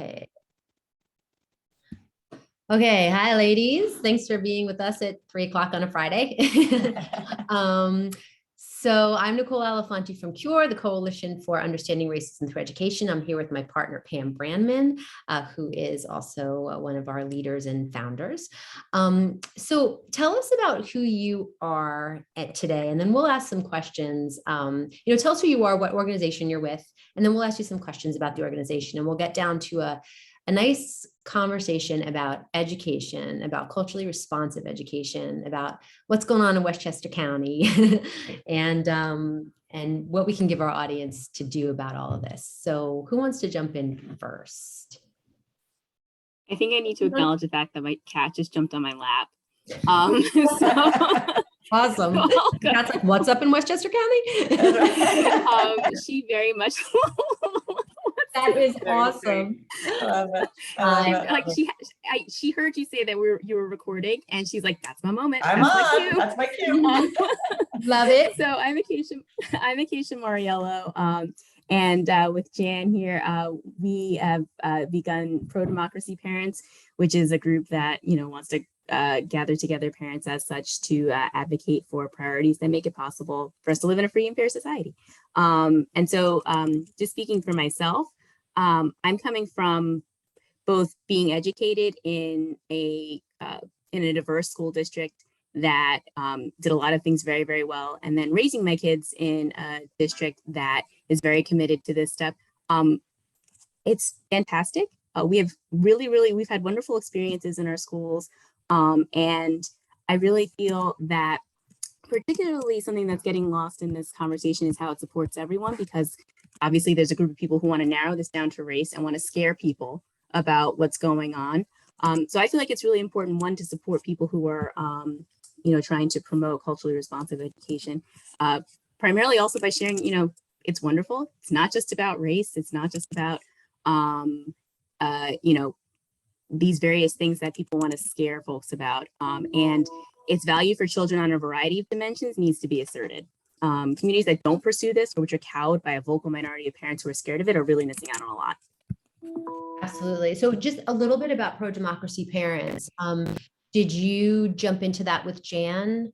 Okay. Okay. Hi, ladies. Thanks for being with us at 3 o'clock on a Friday. So I'm Nicole Alafanti from CURE, the Coalition for Understanding Racism Through Education. I'm here with my partner, Pam Brandman, who is also one of our leaders and founders. So tell us about who you are at today, and then we'll ask some questions. Tell us who you are, what organization you're with, and then we'll ask you some questions about the organization, and we'll get down to a nice conversation about education, about culturally responsive education, about what's going on in Westchester County, and what we can give our audience to do about all of this. So who wants to jump in first? I think I need to acknowledge the fact that my cat just jumped on my lap. Awesome. That's like, what's up in Westchester County? She very much that is awesome. I love it. Like she heard you say that you were recording, and she's like, "That's my moment. I'm on. That's my cue." Love it. So I'm Acacia Mariello, and with Jan here, we have begun Pro-Democracy Parents, which is a group that wants to gather together parents as such to advocate for priorities that make it possible for us to live in a free and fair society. And so just speaking for myself, I'm coming from both being educated in a diverse school district that did a lot of things very, very well, and then raising my kids in a district that is very committed to this stuff. It's fantastic. We have we've had wonderful experiences in our schools. And I really feel that particularly something that's getting lost in this conversation is how it supports everyone, because obviously there's a group of people who want to narrow this down to race and want to scare people about what's going on. So I feel like it's really important, one, to support people who are, trying to promote culturally responsive education, primarily also by sharing, it's wonderful. It's not just about race. It's not just about, these various things that people want to scare folks about. And its value for children on a variety of dimensions needs to be asserted. Communities that don't pursue this, or which are cowed by a vocal minority of parents who are scared of it, are really missing out on a lot. Absolutely. So just a little bit about Pro-Democracy Parents. Did you jump into that with Jan?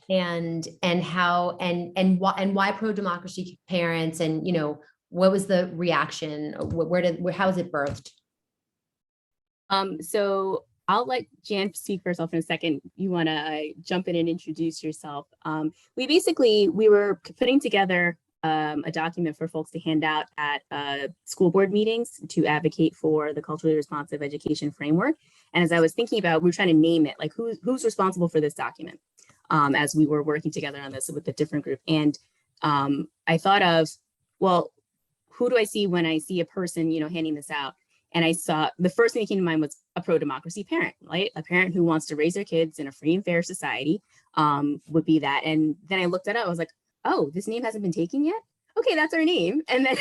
And how and why Pro-Democracy Parents? And what was the reaction? How was it birthed? So I'll let Jan speak for herself in a second. You want to jump in and introduce yourself. We were putting together a document for folks to hand out at school board meetings to advocate for the culturally responsive education framework. And as I was thinking about, we were trying to name it, like who's responsible for this document, as we were working together on this with a different group. And I thought of, well, who do I see when I see a person, handing this out? And I saw the first thing that came to mind was a pro-democracy parent, right? A parent who wants to raise their kids in a free and fair society would be that. And then I looked it up. I was like, oh, this name hasn't been taken yet? Okay, that's our name. And then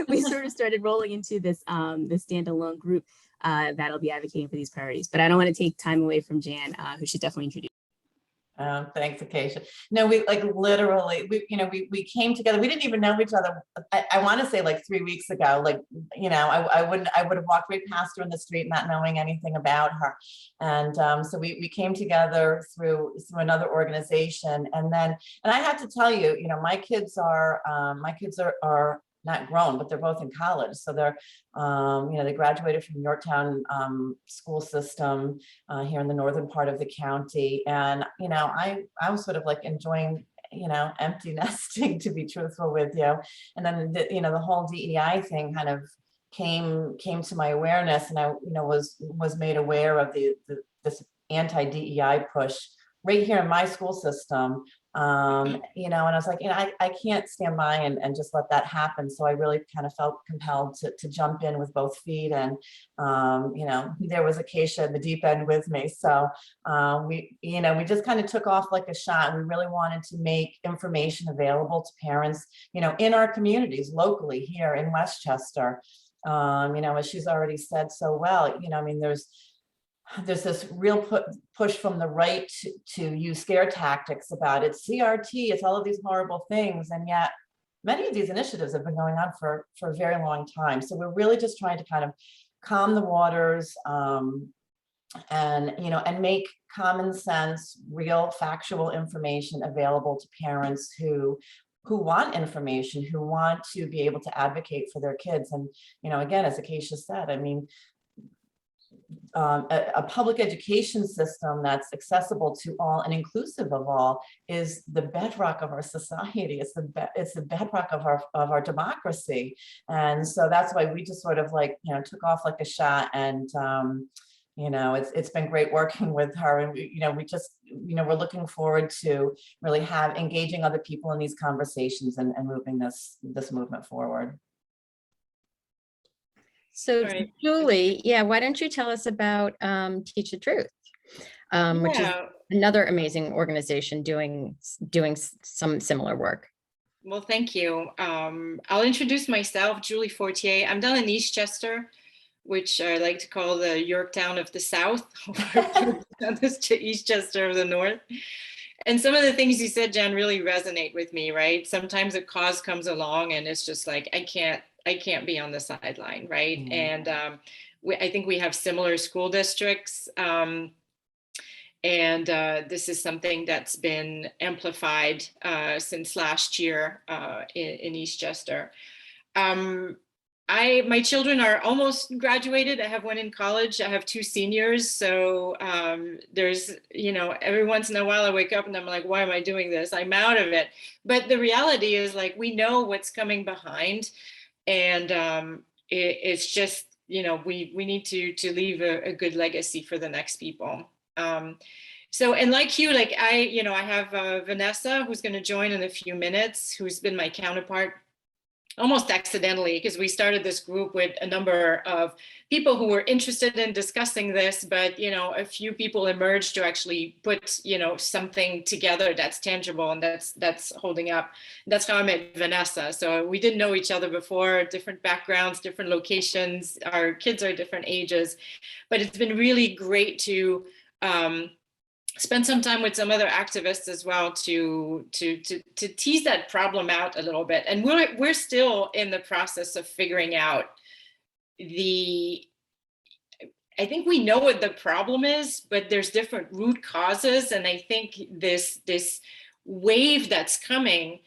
we sort of started rolling into this standalone group that'll be advocating for these priorities. But I don't want to take time away from Jan, who should definitely introduce. Thanks, Acacia. No, we literally, we came together. We didn't even know each other. I want to say like 3 weeks ago, I would have walked right past her in the street, not knowing anything about her. And so we came together through another organization. And I have to tell you, my kids are not grown, but they're both in college. So they're, they graduated from Yorktown school system here in the northern part of the county. And, I was sort of like enjoying, empty nesting, to be truthful with you. And then, the whole DEI thing kind of came to my awareness, and I, was made aware of this anti-DEI push right here in my school system. And I was like, I can't stand by and just let that happen. So I really kind of felt compelled to jump in with both feet. And, there was Acacia in the deep end with me. So we just kind of took off like a shot. We really wanted to make information available to parents, in our communities locally here in Westchester. As she's already said so well, there's this real push from the right to use scare tactics about it. CRT, it's all of these horrible things. And yet many of these initiatives have been going on for a very long time. So we're really just trying to kind of calm the waters, and make common sense, real factual information available to parents who want information, who want to be able to advocate for their kids. And again, as Acacia said, I mean, a public education system that's accessible to all and inclusive of all is the bedrock of our society. It's the bedrock of our democracy. And so that's why we just sort of like, took off like a shot. And it's been great working with her. And we're looking forward to really engaging other people in these conversations and moving this movement forward. So Right. Julie, yeah, why don't you tell us about Teach the Truth, which is another amazing organization doing some similar work. Well, thank you. I'll introduce myself, Julie Fortier. I'm down in Eastchester, which I like to call the Yorktown of the South, or Eastchester of the North. And some of the things you said, Jen, really resonate with me, right? Sometimes a cause comes along and it's just like, I can't be on the sideline, right? Mm-hmm. And I think we have similar school districts. And this is something that's been amplified since last year in Eastchester. My children are almost graduated. I have one in college. I have 2 seniors. So there's, every once in a while I wake up and I'm like, why am I doing this? I'm out of it. But the reality is, like, we know what's coming behind. And it's just, we need to leave a good legacy for the next people. So, and like you, like I have Vanessa, who's going to join in a few minutes, who's been my counterpart almost accidentally, because we started this group with a number of people who were interested in discussing this, but a few people emerged to actually put something together that's tangible and that's holding up. That's how I met Vanessa. So we didn't know each other before, different backgrounds, different locations, our kids are different ages, but it's been really great to spend some time with some other activists as well to tease that problem out a little bit. And we're still in the process of figuring out I think we know what the problem is, but there's different root causes. And I think this wave that's coming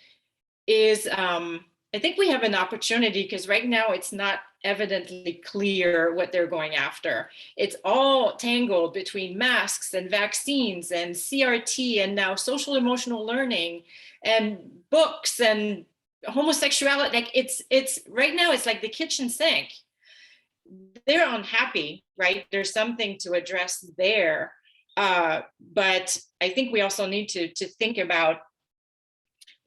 is, I think we have an opportunity, because right now it's not evidently clear what they're going after. It's all tangled between masks and vaccines and CRT and now social emotional learning and books and homosexuality. Like it's right now it's like the kitchen sink. They're unhappy, right? There's something to address there. But I think we also need to think about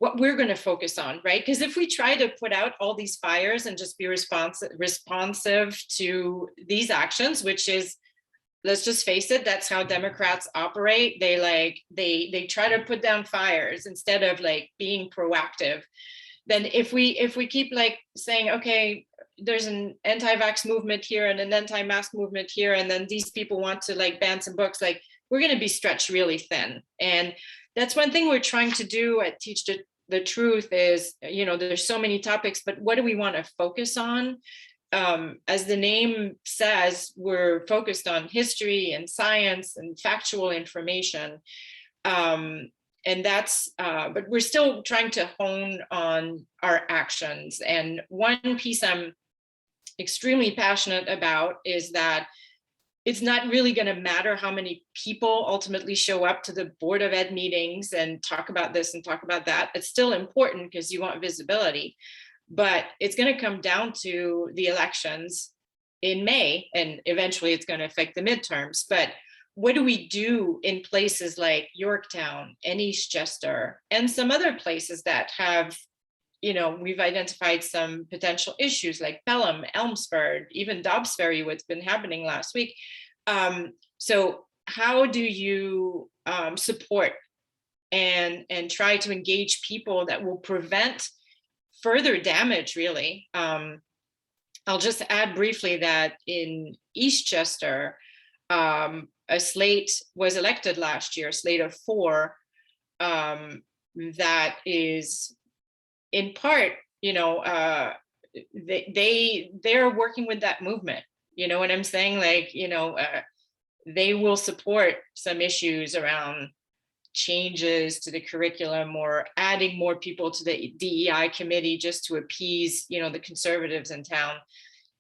what we're going to focus on, right? Because if we try to put out all these fires and just be responsive to these actions, which is, let's just face it, that's how Democrats operate. They try to put down fires instead of like being proactive. Then if we keep like saying, okay, there's an anti-vax movement here and an anti-mask movement here, and then these people want to like ban some books, like we're going to be stretched really thin. And that's one thing we're trying to do at Teach the Truth is, there's so many topics, but what do we want to focus on? As the name says, we're focused on history and science and factual information. And that's, but we're still trying to hone on our actions. And one piece I'm extremely passionate about is that it's not really going to matter how many people ultimately show up to the Board of Ed meetings and talk about this and talk about that. It's still important because you want visibility, but it's going to come down to the elections in May, and eventually it's going to affect the midterms. But what do we do in places like Yorktown and Eastchester and some other places that have, we've identified some potential issues like Pelham, Elmsford, even Dobbs Ferry, what's been happening last week. So how do you support and try to engage people that will prevent further damage, really? I'll just add briefly that in Eastchester, a slate was elected last year, a slate of 4, that is in part, they're working with that movement, You know what I'm saying? Like, they will support some issues around changes to the curriculum or adding more people to the DEI committee just to appease, the conservatives in town.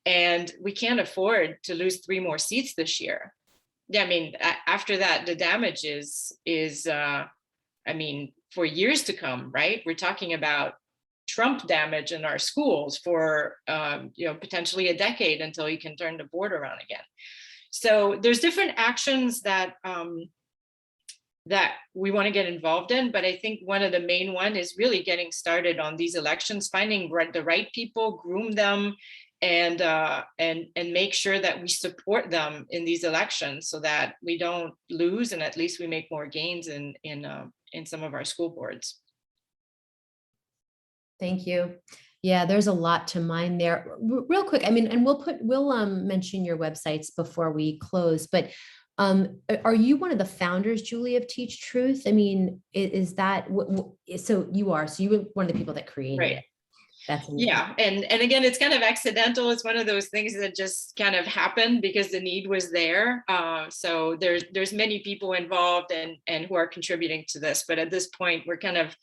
And we can't afford to lose 3 more seats this year. Yeah, I mean, after that, the damage is for years to come, right? We're talking about Trump damage in our schools for, potentially a decade until you can turn the board around again. So there's different actions that we want to get involved in, but I think one of the main one is really getting started on these elections, finding the right people, groom them, and make sure that we support them in these elections so that we don't lose and at least we make more gains in some of our school boards. Thank you. Yeah, there's a lot to mine there. Real quick, I mean, and we'll mention your websites before we close, but are you one of the founders, Julie, of Teach Truth? I mean, is that so you were one of the people that created right. it? That's amazing. Yeah, and again, it's kind of accidental. It's one of those things that just kind of happened because the need was there. So there's many people involved and who are contributing to this, but at this point, we're kind of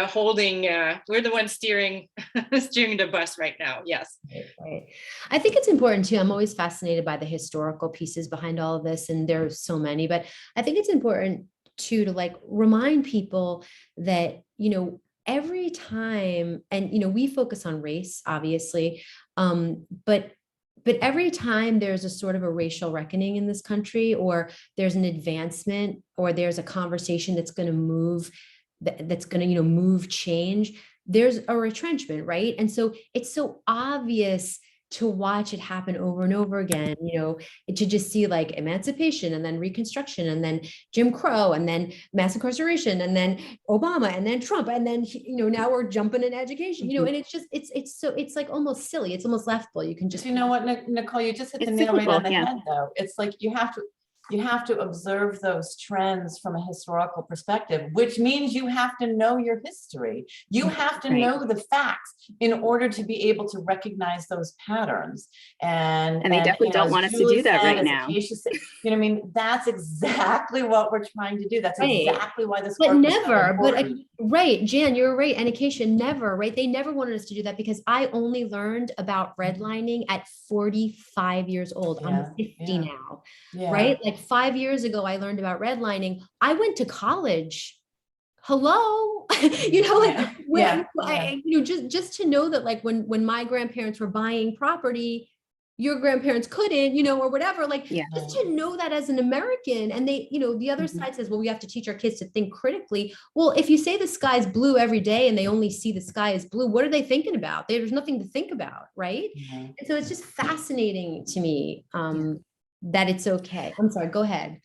holding. We're the ones steering the bus right now. Yes. Right. I think it's important too. I'm always fascinated by the historical pieces behind all of this, and there's so many. But I think it's important too to like remind people that every time, and we focus on race, obviously, but every time there's a sort of a racial reckoning in this country, or there's an advancement, or there's a conversation that's going to move, move change, there's a retrenchment, right? And so it's so obvious to watch it happen over and over again, to just see like emancipation and then Reconstruction and then Jim Crow and then mass incarceration and then Obama and then Trump and then, now we're jumping in education, and it's just, it's like almost silly. It's almost laughable. You can just, you know what, Nicole, you just hit the nail right on the head though. It's like you have to observe those trends from a historical perspective, which means you have to know your history. You have to know the facts in order to be able to recognize those patterns. And they definitely don't want us to do that right now. That's exactly what we're trying to do. That's exactly why this. But never, right, Jan, you're right. And Acacia, never, right? They never wanted us to do that because I only learned about redlining at 45 years old. I'm 50 now, right? Like 5 years ago, I learned about redlining. I went to college. Hello, just to know that like when my grandparents were buying property, your grandparents couldn't, or whatever, just to know that as an American. And they, the other side says, well, we have to teach our kids to think critically. Well, if you say the sky's blue every day and they only see the sky as blue, what are they thinking about? There's nothing to think about, right? And so it's just fascinating to me that it's okay. I'm sorry, go ahead.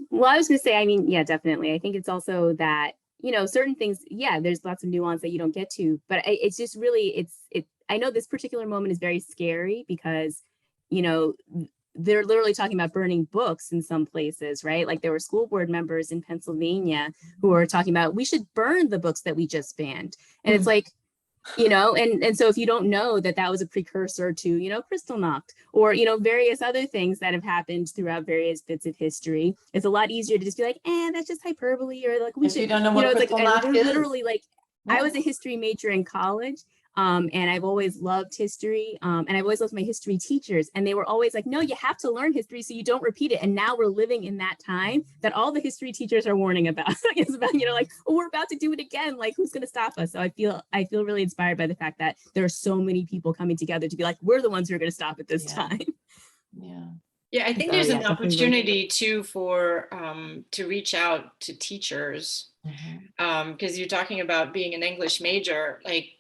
Well, I was going to say, yeah, definitely. I think it's also that, certain things, there's lots of nuance that you don't get to, but it's just really, I know this particular moment is very scary because, they're literally talking about burning books in some places, right? Like there were school board members in Pennsylvania who were talking about, we should burn the books that we just banned. And it's like, and so if you don't know that was a precursor to, Kristallnacht or, various other things that have happened throughout various bits of history, it's a lot easier to just be like, that's just hyperbole, or like we should, you don't know what Kristallnacht is. Literally like, I was a history major in college. And I've always loved history. And I've always loved my history teachers. And they were always like, no, you have to learn history so you don't repeat it. And now we're living in that time that all the history teachers are warning about. It's about, like, oh, we're about to do it again. Like, who's going to stop us? So I feel really inspired by the fact that there are so many people coming together to be like, we're the ones who are going to stop it this time. Yeah, I think there's an opportunity too for to reach out to teachers because you're talking about being an English major, like,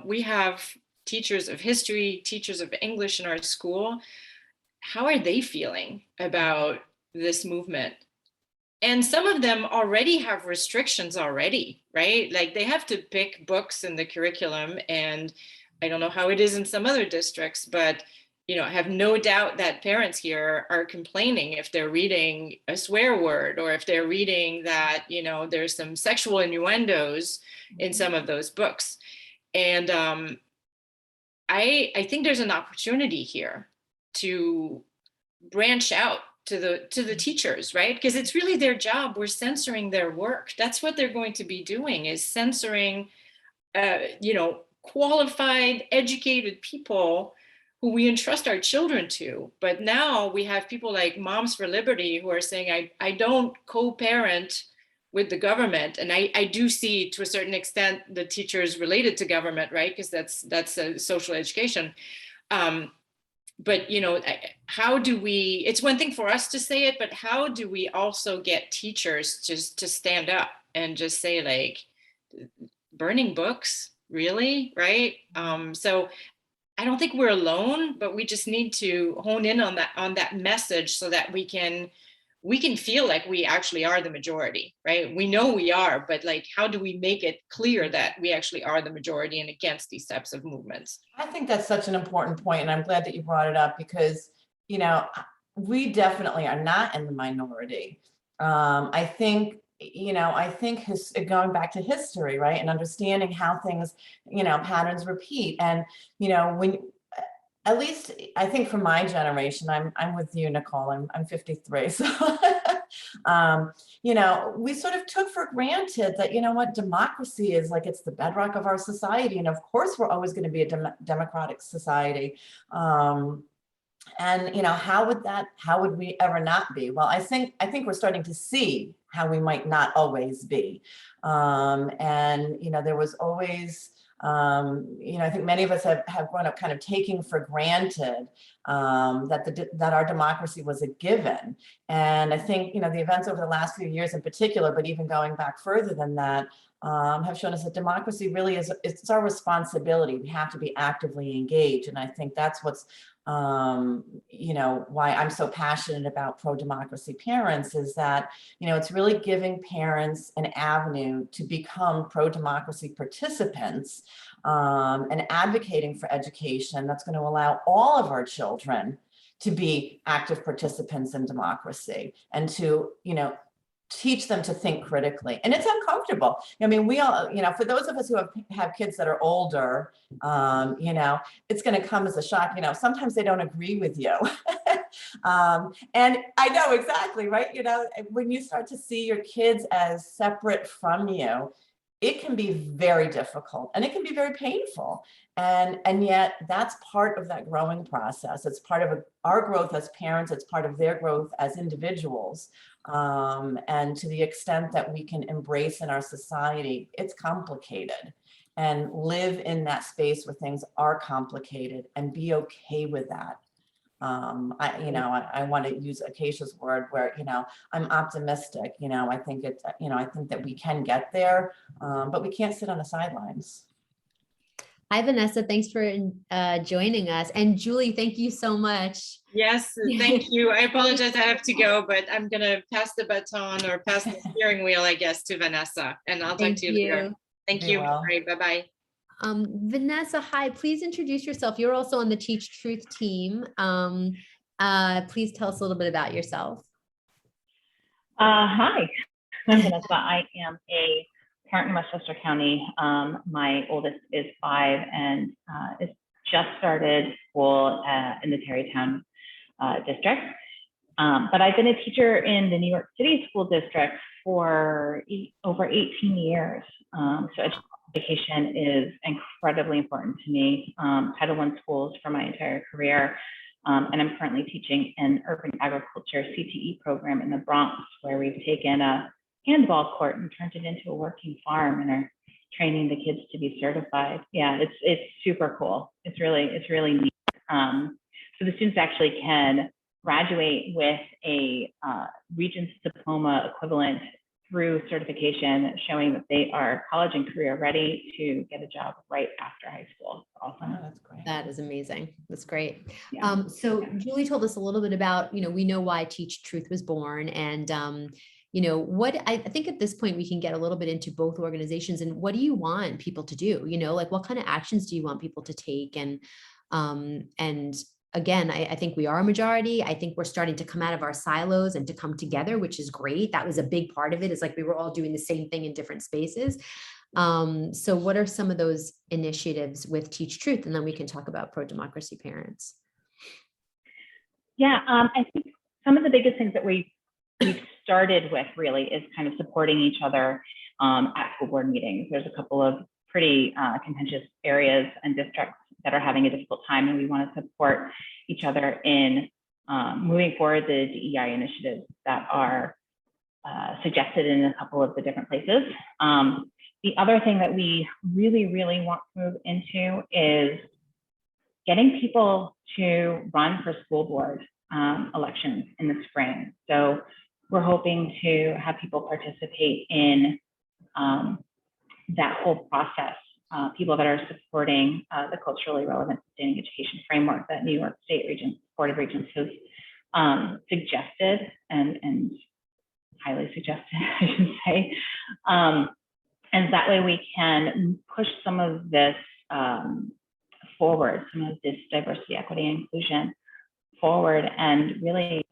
we have teachers of history, teachers of English in our school. How are they feeling about this movement? And some of them already have restrictions already, right? Like they have to pick books in the curriculum. And I don't know how it is in some other districts, but, I have no doubt that parents here are complaining if they're reading a swear word or if they're reading that, there's some sexual innuendos in some of those books. And I think there's an opportunity here to branch out to the teachers, right? Because it's really their job. We're censoring their work. That's what they're going to be doing, is censoring, qualified, educated people who we entrust our children to. But now we have people like Moms for Liberty who are saying, I don't co-parent with the government. And I do see, to a certain extent, the teachers related to government, right? Because that's a social education. But how do we, it's one thing for us to say it, but how do we also get teachers just to stand up and just say, like, burning books, really, right? So I don't think we're alone, but we just need to hone in on that message so that we can feel like we actually are the majority, right? We know we are, but like, how do we make it clear that we actually are the majority and against these types of movements? I think that's such an important point, and I'm glad that you brought it up, because, we definitely are not in the minority. I think, going back to history, right, and understanding how things, patterns repeat, and, when, at least I think for my generation, I'm with you, Nicole. I'm 53, so we sort of took for granted that, democracy is like, it's the bedrock of our society, and of course we're always going to be a democratic society. And how would we ever not be? Well, I think we're starting to see how we might not always be. And there was always, I think many of us have grown up kind of taking for granted that our democracy was a given. And I think, the events over the last few years in particular, but even going back further than that, have shown us that democracy really it's our responsibility. We have to be actively engaged. And I think that's what's, why I'm so passionate about pro-democracy parents, is that, it's really giving parents an avenue to become pro-democracy participants, and advocating for education that's going to allow all of our children to be active participants in democracy, and to, teach them to think critically. And it's uncomfortable. I mean, we all, for those of us who have kids that are older, it's going to come as a shock. Sometimes they don't agree with you. And I know exactly, right? When you start to see your kids as separate from you, it can be very difficult, and it can be very painful. And yet that's part of that growing process. It's part of our growth as parents. It's part of their growth as individuals. And to the extent that we can embrace in our society, it's complicated, and live in that space where things are complicated, and be okay with that. I want to use Acacia's word, where, I'm optimistic. I think that we can get there, but we can't sit on the sidelines. Hi, Vanessa. Thanks for joining us. And Julie, thank you so much. Yes, thank you. I apologize, I have to go, but I'm going to pass the baton, or pass the steering wheel, I guess, to Vanessa, and I'll talk to you later. Thank you. Well. All right, bye-bye. Vanessa, hi, please introduce yourself. You're also on the Teach Truth team. Please tell us a little bit about yourself. Hi, I'm Vanessa. I am a parent in Westchester County. My oldest is 5 and is just started school in the Tarrytown district. But I've been a teacher in the New York City school district for over 18 years. So education is incredibly important to me. Title I schools for my entire career. And I'm currently teaching an urban agriculture CTE program in the Bronx, where we've taken a handball court and turned it into a working farm, and are training the kids to be certified. Yeah, it's super cool. It's really neat. So the students actually can graduate with a Regents diploma equivalent through certification, showing that they are college and career ready to get a job right after high school. Awesome. Oh, that's great. That is amazing. That's great. Yeah. So Julie told us a little bit about, we know why Teach Truth was born, and what I think at this point we can get a little bit into both organizations, and what do you want people to do? Like, what kind of actions do you want people to take? And again, I think we are a majority. I think we're starting to come out of our silos and to come together, which is great. That was a big part of it. It's like we were all doing the same thing in different spaces. So what are some of those initiatives with Teach Truth? And then we can talk about pro-democracy parents. Yeah, I think some of the biggest things that we've started with really is kind of supporting each other at school board meetings. There's a couple of pretty contentious areas and districts that are having a difficult time, and we want to support each other in moving forward the DEI initiatives that are suggested in a couple of the different places. The other thing that we really, really want to move into is getting people to run for school board elections in the spring. So we're hoping to have people participate in that whole process. People that are supporting the culturally relevant sustaining education framework that New York State Board of Regents has suggested and highly suggested, I should say. And that way we can push some of this forward, some of this diversity, equity, and inclusion forward, and really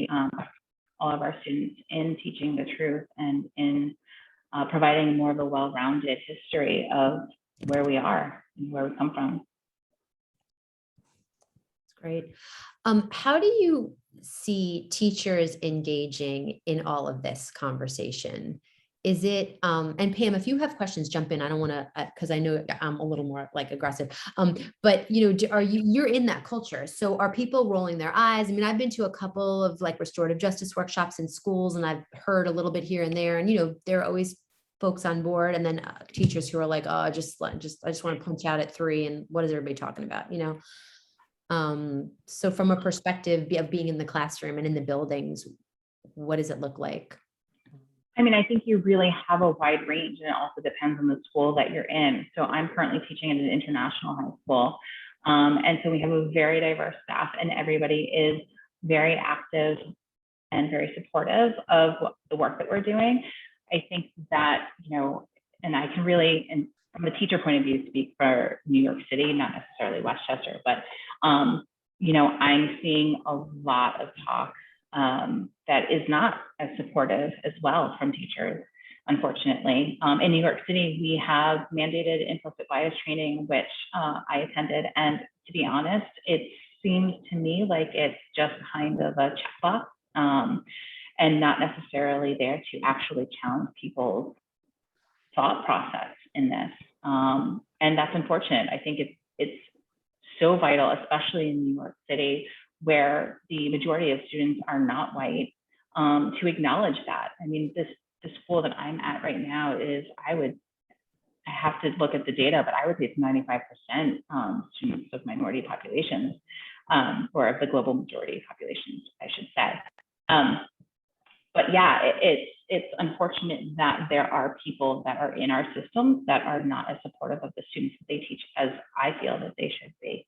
all of our students in teaching the truth and in providing more of a well-rounded history of where we are and where we come from. That's great. How do you see teachers engaging in all of this conversation? Is it, and Pam, if you have questions, jump in. I don't want to, because I know I'm a little more like aggressive, but you know, you're in that culture. So are people rolling their eyes? I mean, I've been to a couple of like restorative justice workshops in schools, and I've heard a little bit here and there, and, you know, there are always folks on board, and then teachers who are like, oh, I just want to punch out at 3. And what is everybody talking about? You know? So from a perspective of being in the classroom and in the buildings, what does it look like? I mean, I think you really have a wide range, and it also depends on the school that you're in. So I'm currently teaching at an international high school. And so we have a very diverse staff, and everybody is very active and very supportive of the work that we're doing. I think that, you know, and I can really, and from a teacher point of view, speak for New York City, not necessarily Westchester, but, you know, I'm seeing a lot of talk that is not as supportive as well from teachers, unfortunately. In New York City, we have mandated implicit bias training, which I attended. And to be honest, it seems to me like it's just kind of a checkbox and not necessarily there to actually challenge people's thought process in this. And that's unfortunate. I think it's so vital, especially in New York City, where the majority of students are not white, to acknowledge that. I mean, the school that I'm at right now is, I have to look at the data, but I would say it's 95% students of minority populations, or of the global majority populations, I should say. But yeah, it's unfortunate that there are people that are in our systems that are not as supportive of the students that they teach as I feel that they should be,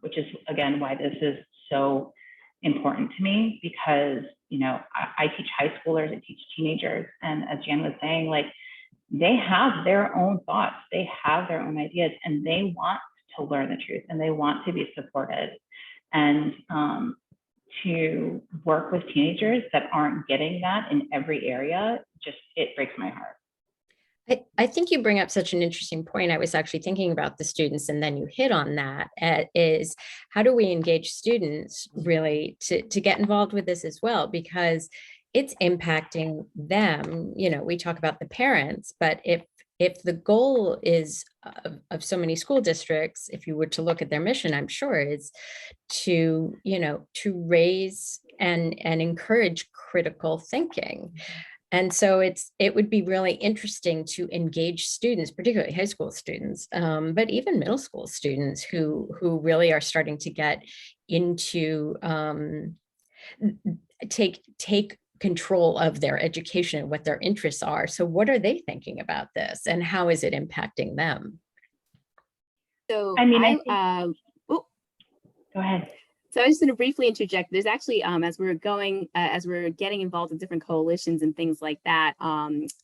which is, again, why this is so important to me, because, you know, I teach high schoolers, I teach teenagers, and as Jan was saying, like, they have their own thoughts, they have their own ideas, and they want to learn the truth, and they want to be supported. And to work with teenagers that aren't getting that in every area, just, it breaks my heart. I think you bring up such an interesting point. I was actually thinking about the students, and then you hit on that, is how do we engage students really to get involved with this as well? Because it's impacting them. You know, we talk about the parents, but if the goal is of so many school districts, if you were to look at their mission, I'm sure is to, you know, to raise and encourage critical thinking. And so it would be really interesting to engage students, particularly high school students, but even middle school students who really are starting to get into take control of their education and what their interests are. So what are they thinking about this, and how is it impacting them? So I mean, go ahead. So I was just going to briefly interject. There's actually, as we're getting involved in different coalitions and things like that,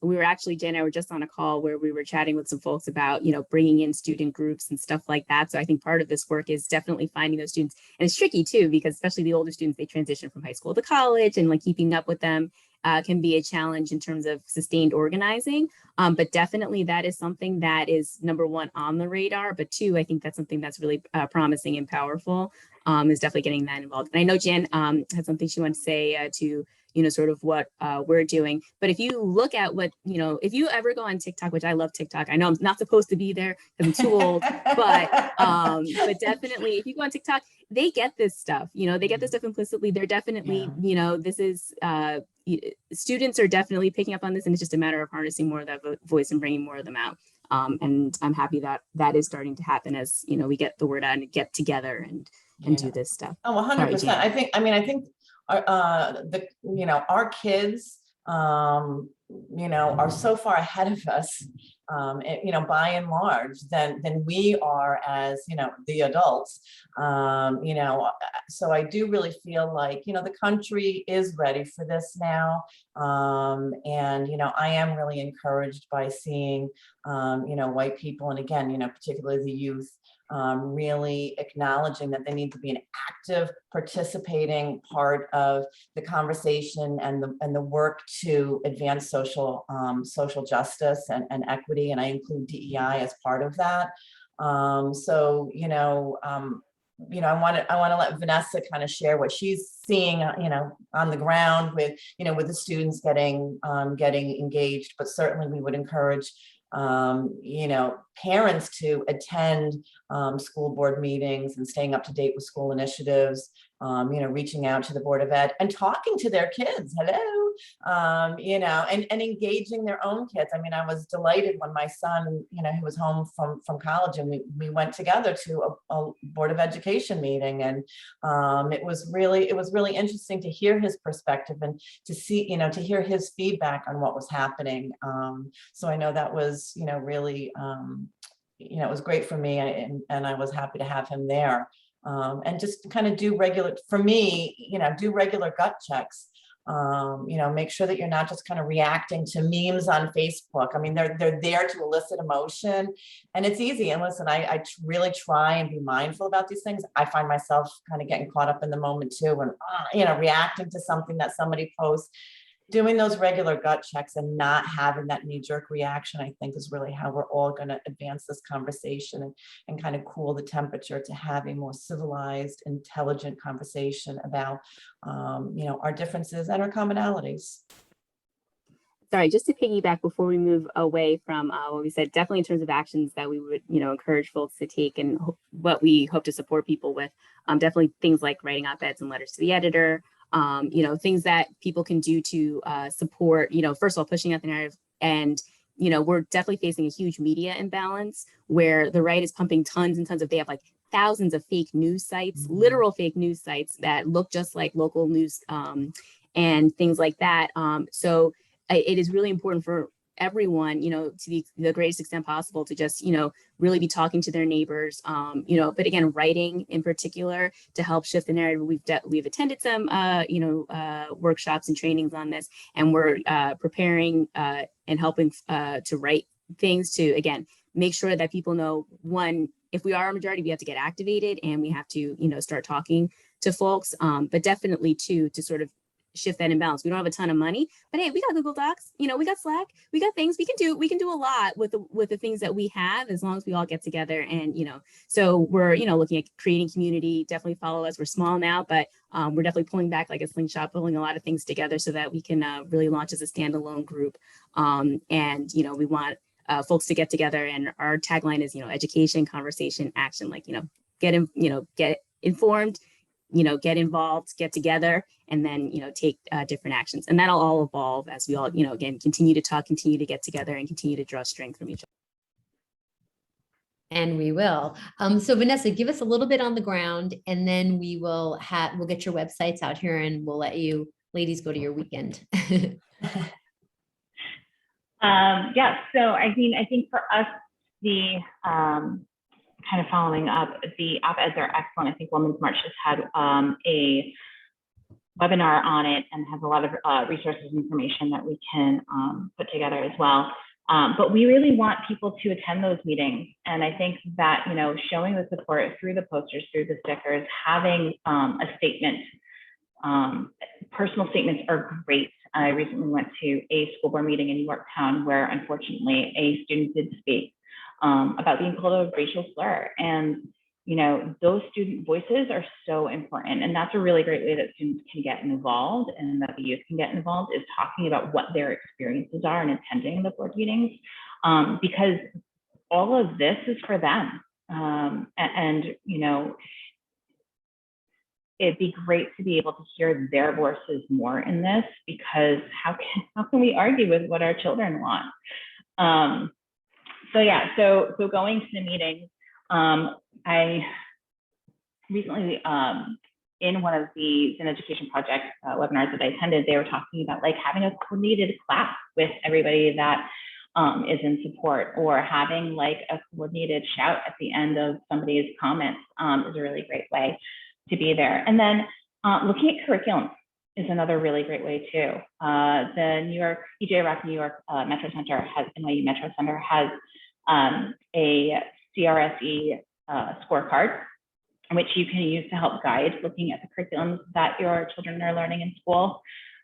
we were actually, Jen and I were just on a call where we were chatting with some folks about, you know, bringing in student groups and stuff like that. So I think part of this work is definitely finding those students, and it's tricky too, because especially the older students, they transition from high school to college, and like keeping up with them can be a challenge in terms of sustained organizing. But definitely that is something that is, number one, on the radar. But two, I think that's something that's really promising and powerful, is definitely getting that involved. And I know Jan had something she wanted to say to, sort of what we're doing. But if you look at what, if you ever go on TikTok, which I love TikTok, I know I'm not supposed to be there because I'm too old, but definitely if you go on TikTok, they get this stuff, they get this stuff implicitly. They're definitely, this is, students are definitely picking up on this, and it's just a matter of harnessing more of that voice and bringing more of them out. And I'm happy that that is starting to happen as, we get the word out and get together and do this stuff. Oh, 100%. Sorry, I think our kids, are so far ahead of us, by and large than we are as, the adults. So I do really feel like, the country is ready for this now. And, I am really encouraged by seeing, white people, and again, particularly the youth, really acknowledging that they need to be an active, participating part of the conversation and the work to advance social justice and equity. And I include DEI as part of that. So, I want to let Vanessa kind of share what she's seeing, on the ground with, with the students getting engaged. But certainly we would encourage, parents to attend school board meetings and staying up to date with school initiatives, reaching out to the Board of Ed and talking to their kids. Hello, and engaging their own kids. I mean, I was delighted when my son, he was home from college, and we went together to a Board of Education meeting, and it was really interesting to hear his perspective and to see, to hear his feedback on what was happening. So I know that was, really, it was great for me, and I was happy to have him there. And just kind of do regular gut checks. Make sure that you're not just kind of reacting to memes on Facebook. I mean, they're there to elicit emotion, and it's easy. And listen, I really try and be mindful about these things. I find myself kind of getting caught up in the moment too, and reacting to something that somebody posts. Doing those regular gut checks and not having that knee-jerk reaction, I think, is really how we're all going to advance this conversation and kind of cool the temperature to have a more civilized, intelligent conversation about, our differences and our commonalities. Sorry, just to piggyback before we move away from what we said, definitely in terms of actions that we would, encourage folks to take and what we hope to support people with, definitely things like writing op-eds and letters to the editor, things that people can do to support, first of all, pushing out the narrative. And, we're definitely facing a huge media imbalance where the right is pumping tons and tons of, they have like thousands of fake news sites, literal fake news sites that look just like local news and things like that. So it is really important for everyone, to the greatest extent possible to just, really be talking to their neighbors, but again, writing in particular to help shift the narrative. We've attended some, workshops and trainings on this, and we're preparing and helping to write things to, again, make sure that people know, one, if we are a majority, we have to get activated and we have to, start talking to folks, but definitely two, to sort of shift that imbalance. We don't have a ton of money, but hey, we got Google Docs, we got Slack, we got things we can do a lot with the things that we have, as long as we all get together. And, so we're, looking at creating community. Definitely follow us. We're small now, but we're definitely pulling back like a slingshot, pulling a lot of things together so that we can really launch as a standalone group. And, we want folks to get together, and our tagline is, education, conversation, action, like, get informed, get involved, get together, and then, take different actions. And that'll all evolve as we all, again, continue to talk, continue to get together, and continue to draw strength from each other. And we will. So Vanessa, give us a little bit on the ground, and then we'll get your websites out here, and we'll let you ladies go to your weekend. Yeah, so I think for us, the kind of following up, the op-eds are excellent. I think Women's March just had a webinar on it and has a lot of resources and information that we can put together as well. But we really want people to attend those meetings. And I think that, showing the support through the posters, through the stickers, having a statement, personal statements are great. I recently went to a school board meeting in Yorktown where unfortunately a student did speak about being called a racial slur. And, you know, those student voices are so important. And that's a really great way that students can get involved and that the youth can get involved, is talking about what their experiences are and attending the board meetings, because all of this is for them. And, you know, it'd be great to be able to hear their voices more in this, because how can we argue with what our children want? So yeah, so going to the meeting, I recently, in one of the Zen Education Project webinars that I attended, they were talking about like having a coordinated class with everybody that is in support, or having like a coordinated shout at the end of somebody's comments is a really great way to be there. And then looking at curriculum is another really great way too. The New York, EJ Rock New York Metro Center has, NYU Metro Center has a CRSE scorecard, which you can use to help guide looking at the curriculums that your children are learning in school,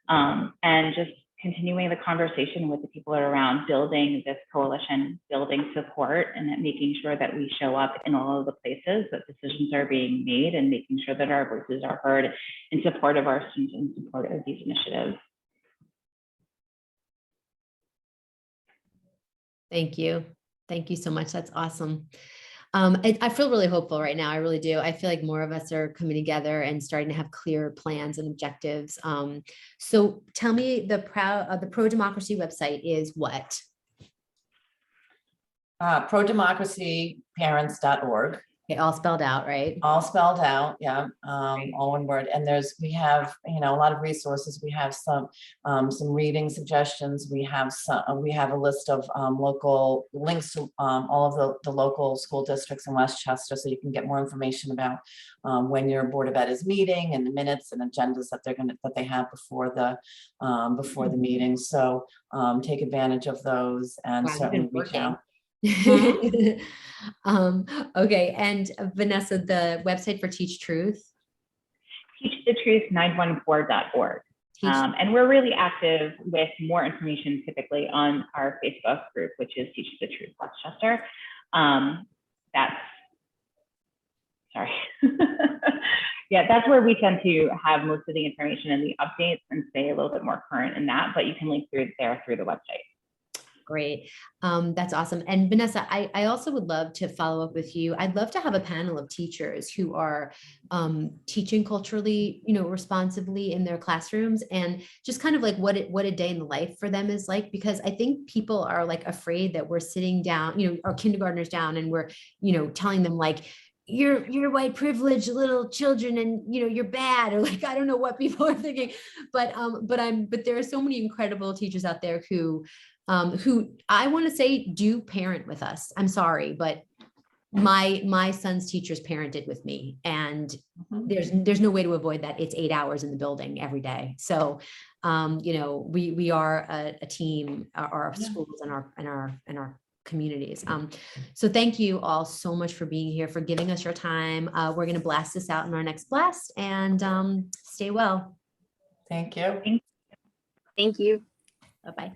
and just continuing the conversation with the people around, building this coalition, building support, and then making sure that we show up in all of the places that decisions are being made, and making sure that our voices are heard in support of our students, in support of these initiatives. Thank you. Thank you so much. That's awesome. I feel really hopeful right now. I really do. I feel like more of us are coming together and starting to have clear plans and objectives. So tell me, the pro-democracy website is what? Prodemocracyparents.org. Okay, all spelled out, right? All spelled out, yeah, all one word. And we have, you know, a lot of resources. We have some reading suggestions. We have a list of local links to all of the local school districts in Westchester, so you can get more information about when your Board of Ed is meeting, and the minutes and agendas that they have before the meeting. So take advantage of those, and Wow, certainly reach out. Okay, and Vanessa, the website for Teach Truth? TeachTheTruth914.org. And we're really active with more information typically on our Facebook group, which is Teach the Truth Westchester. Yeah, that's where we tend to have most of the information and the updates, and stay a little bit more current in that, but you can link through the website. Great. That's awesome. And Vanessa, I also would love to follow up with you. I'd love to have a panel of teachers who are teaching culturally, you know, responsibly in their classrooms, and just kind of like what a day in the life for them is like, because I think people are like afraid that we're sitting down, you know, our kindergartners down, and we're, you know, telling them like, you're white privileged little children, and you know you're bad, or like I don't know what people are thinking, but there are so many incredible teachers out there who I want to say do parent with us. I'm sorry, but my son's teachers parented with me, and there's no way to avoid that. It's 8 hours in the building every day. So, you know, we are a team, our schools and our communities. So thank you all so much for being here, for giving us your time. We're going to blast this out in our next blast, and stay well. Thank you. Thank you. Bye-bye.